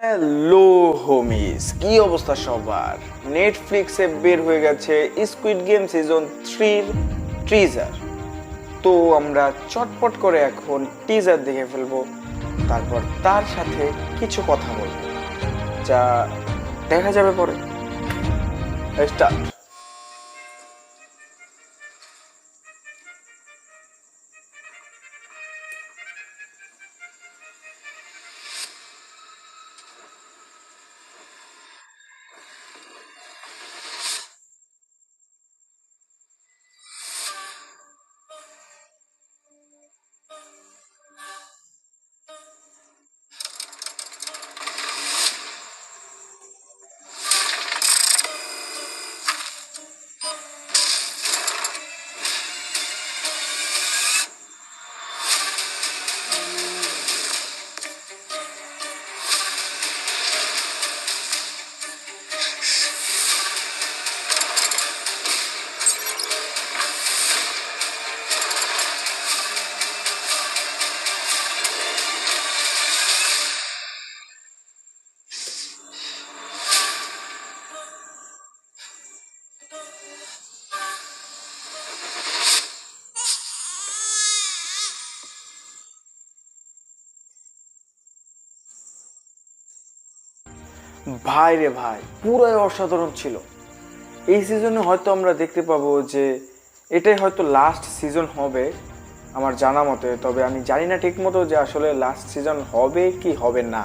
Hello হোমিস, কি অবস্থা সবার? নেটফ্লিক্সে বের হয়ে গেছে স্কুইড গেম সিজন 3 টিজার। তো আমরা চটপট করে এখন টিজার দেখে ফেলবো, তারপর তার সাথে কিছু কথা বলবো যা দেখা যাবে পরে। স্টার্ট। ভাই রে ভাই, পুরাই অসাধারণ ছিল। এই সিজনে হয়তো আমরা দেখতে পাবো যে এটাই হয়তো লাস্ট সিজন হবে আমার জানা মতে। তবে আমি জানি না ঠিক মতো যে আসলে লাস্ট সিজন হবে কি হবে না।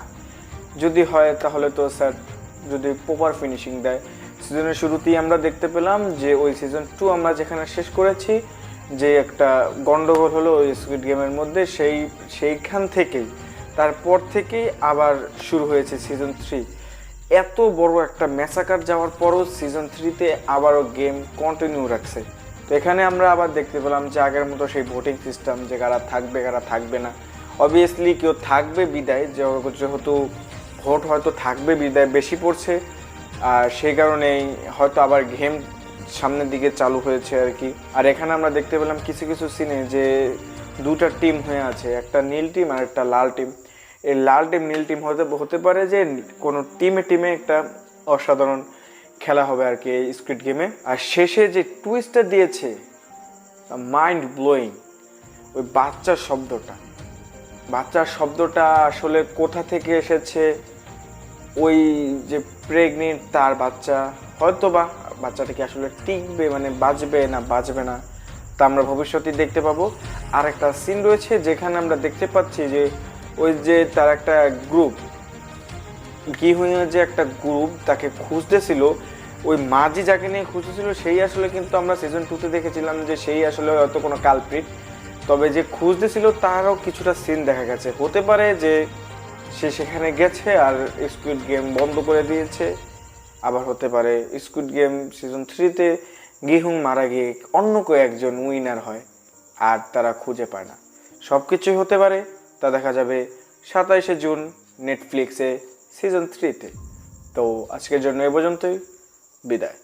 যদি হয় তাহলে তো স্যার যদি প্রপার ফিনিশিং দেয়। সিজনের শুরুতেই আমরা দেখতে পেলাম যে ওই সিজন 2 আমরা যেখানে শেষ করেছি, যে একটা গন্ডগোল হলো ওই স্কুইড গেমের মধ্যে, সেইখান থেকেই তারপর থেকেই আবার শুরু হয়েছে সিজন 3। এত বড় একটা ম্যাসাকার যাওয়ার পরও সিজন 3-তে আবারও গেম কন্টিনিউ রাখছে। তো এখানে আমরা আবার দেখতে পেলাম যে আগের মতো সেই ভোটিং সিস্টেম, যে কারা থাকবে কারা থাকবে না। অবভিয়াসলি কেউ থাকবে বিদায়, যেহেতু ভোট হয়তো থাকবে বিদায় বেশি পড়ছে, আর সেই কারণেই হয়তো আবার গেম সামনের দিকে চালু হয়েছে আর কি। আর এখানে আমরা দেখতে পেলাম কিছু কিছু সিনে যে দুটা টিম হয়ে আছে, একটা নীল টিম আর একটা লাল টিম। এই লাল টিম নীল টিম হতে পারে যে কোনো টিমে একটা অসাধারণ খেলা হবে আর কি এই স্কুইড গেমে। আর শেষে যে টুইস্টটা দিয়েছে, মাইন্ড ব্লোয়িং। ওই বাচ্চার শব্দটা আসলে কোথা থেকে এসেছে? ওই যে প্রেগনেন্ট তার বাচ্চা, হয়তো বা বাচ্চাটা কি আসলে টিকবে, মানে বাঁচবে না বাঁচবে না, তা আমরা ভবিষ্যতে দেখতে পাবো। আর একটা সিন রয়েছে যেখানে আমরা দেখতে পাচ্ছি যে ওই যে তার একটা গ্রুপ, গিহুইনের যে একটা গ্রুপ তাকে খুঁজতেছিল, ওই মাঝি যাকে নিয়ে খুঁজতেছিল সেই আসলে কিন্তু আমরা সিজন 2-তে দেখেছিলাম যে সেই আসলে হয়তো কোনো কালপ্রিট। তবে যে খুঁজতেছিল তারও কিছুটা সিন দেখা গেছে। হতে পারে যে সে সেখানে গেছে আর স্কুইড গেম বন্ধ করে দিয়েছে। আবার হতে পারে স্কুইড গেম সিজন 3-তে গিহুং মারা গিয়ে অন্য কেউ একজন উইনার হয় আর তারা খুঁজে পায় না। সব কিছুই হতে পারে, তা দেখা যাবে 27শে জুন নেটফ্লিক্সে সিজন 3-তে। তো আজকের জন্য এ পর্যন্তই, বিদায়।